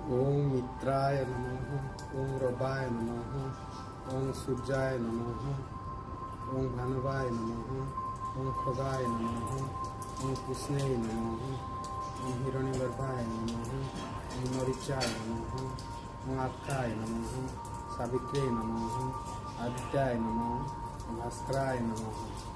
ओम मित्राय नमः। ओम रबाय नमः। ओम सूर्याय नमः। ओम भानुवाय नमः। ओम खगाय नमः। ओम कृष्णे नमः। ओम हिरण्यगर्भाय नमः। ओम मरीचाय नमः। ओम आख्याय नमः। सावित्रे नमः। आदित्याय नमः। भास्कराय नमः।